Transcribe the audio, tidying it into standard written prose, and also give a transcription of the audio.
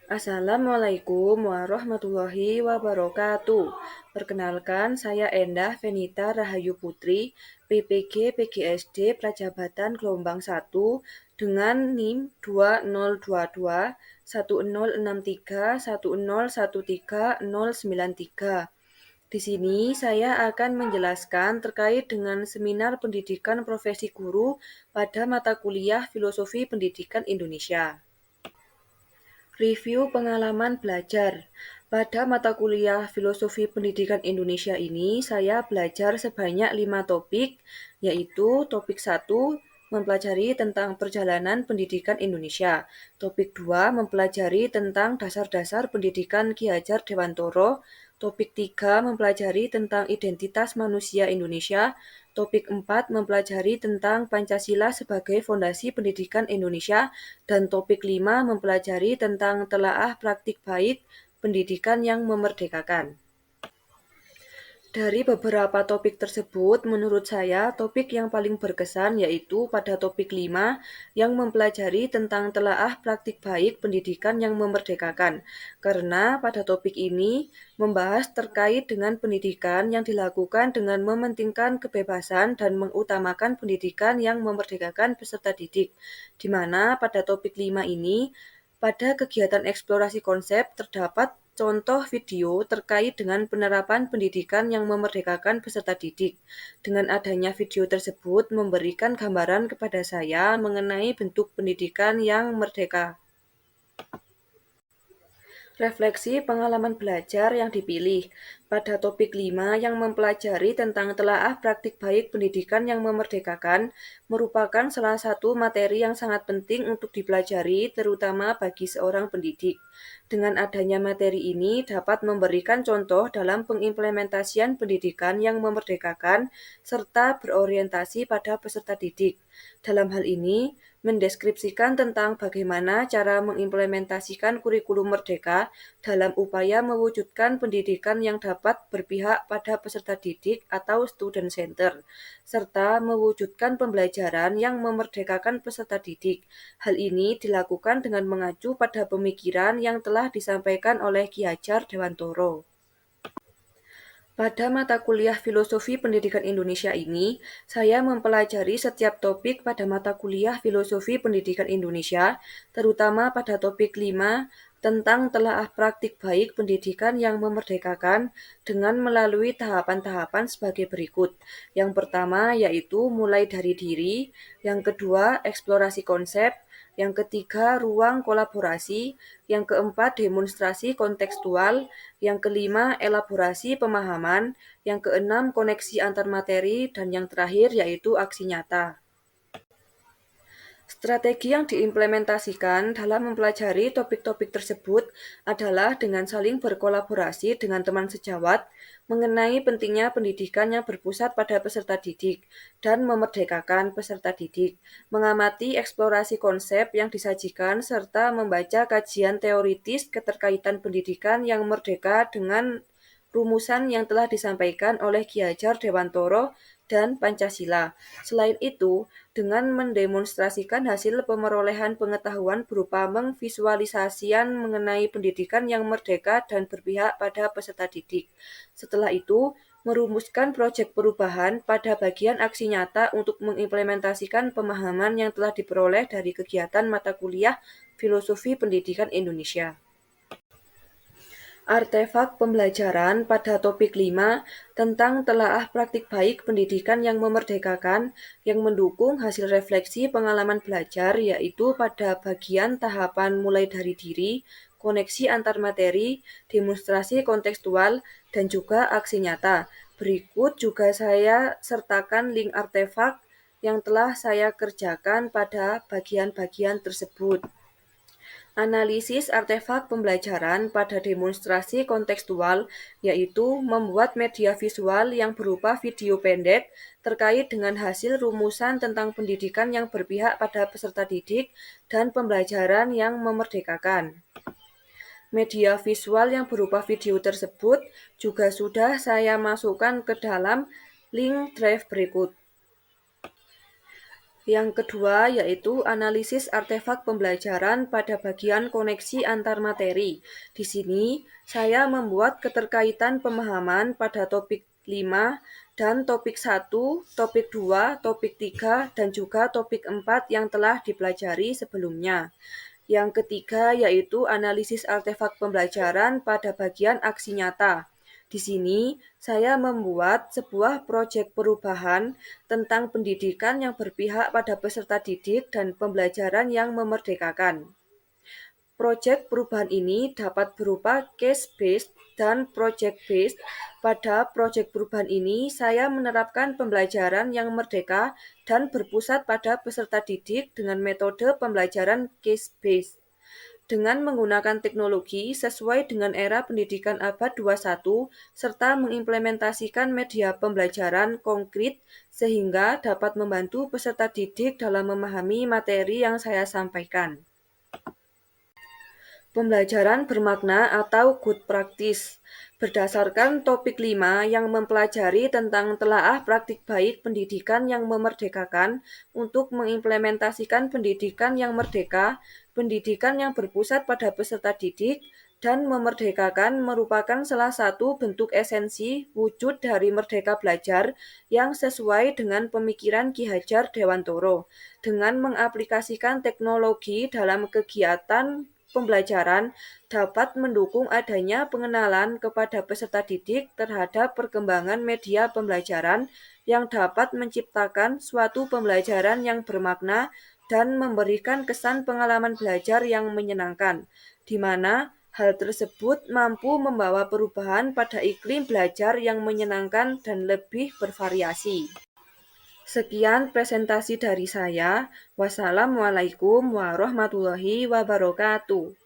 Assalamualaikum warahmatullahi wabarakatuh. Perkenalkan, saya Endah Venita Rahayu Putri, PPG PGSD Prajabatan Gelombang 1 dengan NIM 2022 1063 1013 Di sini saya akan menjelaskan terkait dengan seminar pendidikan profesi guru pada mata kuliah Filosofi Pendidikan Indonesia. Review pengalaman belajar. Pada mata kuliah Filosofi Pendidikan Indonesia ini, saya belajar sebanyak 5 topik, yaitu topik 1, mempelajari tentang perjalanan pendidikan Indonesia. Topik 2, mempelajari tentang dasar-dasar pendidikan Ki Hajar Dewantoro. Topik 3, mempelajari tentang identitas manusia Indonesia. Topik 4, mempelajari tentang Pancasila sebagai fondasi pendidikan Indonesia. Dan topik 5, mempelajari tentang telaah praktik baik pendidikan yang memerdekakan. Dari beberapa topik tersebut, menurut saya topik yang paling berkesan yaitu pada topik 5 yang mempelajari tentang telaah praktik baik pendidikan yang memerdekakan. Karena pada topik ini membahas terkait dengan pendidikan yang dilakukan dengan mementingkan kebebasan dan mengutamakan pendidikan yang memerdekakan peserta didik. Di mana pada topik 5 ini pada kegiatan eksplorasi konsep terdapat contoh video terkait dengan penerapan pendidikan yang memerdekakan peserta didik. Dengan adanya video tersebut memberikan gambaran kepada saya mengenai bentuk pendidikan yang merdeka. Refleksi pengalaman belajar yang dipilih. Pada topik 5 yang mempelajari tentang telaah praktik baik pendidikan yang memerdekakan merupakan salah satu materi yang sangat penting untuk dipelajari terutama bagi seorang pendidik. Dengan adanya materi ini dapat memberikan contoh dalam pengimplementasian pendidikan yang memerdekakan serta berorientasi pada peserta didik. Dalam hal ini, mendeskripsikan tentang bagaimana cara mengimplementasikan kurikulum merdeka dalam upaya mewujudkan pendidikan yang dapat berpihak pada peserta didik atau student center, serta mewujudkan pembelajaran yang memerdekakan peserta didik. Hal ini dilakukan dengan mengacu pada pemikiran yang telah disampaikan oleh Ki Hajar Dewantoro. Pada mata kuliah Filosofi Pendidikan Indonesia ini, saya mempelajari setiap topik pada mata kuliah Filosofi Pendidikan Indonesia, terutama pada topik 5 tentang telaah praktik baik pendidikan yang memerdekakan dengan melalui tahapan-tahapan sebagai berikut. Yang pertama yaitu mulai dari diri, yang kedua eksplorasi konsep, yang ketiga ruang kolaborasi, yang keempat demonstrasi kontekstual, yang kelima elaborasi pemahaman, yang keenam koneksi antar materi, dan yang terakhir yaitu aksi nyata. Strategi yang diimplementasikan dalam mempelajari topik-topik tersebut adalah dengan saling berkolaborasi dengan teman sejawat mengenai pentingnya pendidikan yang berpusat pada peserta didik dan memerdekakan peserta didik, mengamati eksplorasi konsep yang disajikan serta membaca kajian teoritis keterkaitan pendidikan yang merdeka dengan rumusan yang telah disampaikan oleh Ki Hajar Dewantoro dan Pancasila. Selain itu, dengan mendemonstrasikan hasil pemerolehan pengetahuan berupa mengvisualisasian mengenai pendidikan yang merdeka dan berpihak pada peserta didik. Setelah itu, merumuskan proyek perubahan pada bagian aksi nyata untuk mengimplementasikan pemahaman yang telah diperoleh dari kegiatan mata kuliah Filosofi Pendidikan Indonesia. Artefak pembelajaran pada topik 5 tentang telaah praktik baik pendidikan yang memerdekakan yang mendukung hasil refleksi pengalaman belajar yaitu pada bagian tahapan mulai dari diri, koneksi antar materi, demonstrasi kontekstual, dan juga aksi nyata. Berikut juga saya sertakan link artefak yang telah saya kerjakan pada bagian-bagian tersebut. Analisis artefak pembelajaran pada demonstrasi kontekstual yaitu membuat media visual yang berupa video pendek terkait dengan hasil rumusan tentang pendidikan yang berpihak pada peserta didik dan pembelajaran yang memerdekakan. Media visual yang berupa video tersebut juga sudah saya masukkan ke dalam link drive berikut. Yang kedua yaitu analisis artefak pembelajaran pada bagian koneksi antar materi. Di sini, saya membuat keterkaitan pemahaman pada topik 5 dan topik 1, topik 2, topik 3, dan juga topik 4 yang telah dipelajari sebelumnya. Yang ketiga yaitu analisis artefak pembelajaran pada bagian aksi nyata. Di sini, saya membuat sebuah proyek perubahan tentang pendidikan yang berpihak pada peserta didik dan pembelajaran yang memerdekakan. Proyek perubahan ini dapat berupa case-based dan project-based. Pada proyek perubahan ini, saya menerapkan pembelajaran yang merdeka dan berpusat pada peserta didik dengan metode pembelajaran case-based. Dengan menggunakan teknologi sesuai dengan era pendidikan abad 21, serta mengimplementasikan media pembelajaran konkret sehingga dapat membantu peserta didik dalam memahami materi yang saya sampaikan. Pembelajaran bermakna atau good practice. Berdasarkan topik 5 yang mempelajari tentang telaah praktik baik pendidikan yang memerdekakan untuk mengimplementasikan pendidikan yang merdeka, pendidikan yang berpusat pada peserta didik, dan memerdekakan merupakan salah satu bentuk esensi wujud dari Merdeka Belajar yang sesuai dengan pemikiran Ki Hajar Dewantoro. Dengan mengaplikasikan teknologi dalam kegiatan pembelajaran dapat mendukung adanya pengenalan kepada peserta didik terhadap perkembangan media pembelajaran yang dapat menciptakan suatu pembelajaran yang bermakna dan memberikan kesan pengalaman belajar yang menyenangkan, di mana hal tersebut mampu membawa perubahan pada iklim belajar yang menyenangkan dan lebih bervariasi. Sekian presentasi dari saya. Wassalamualaikum warahmatullahi wabarakatuh.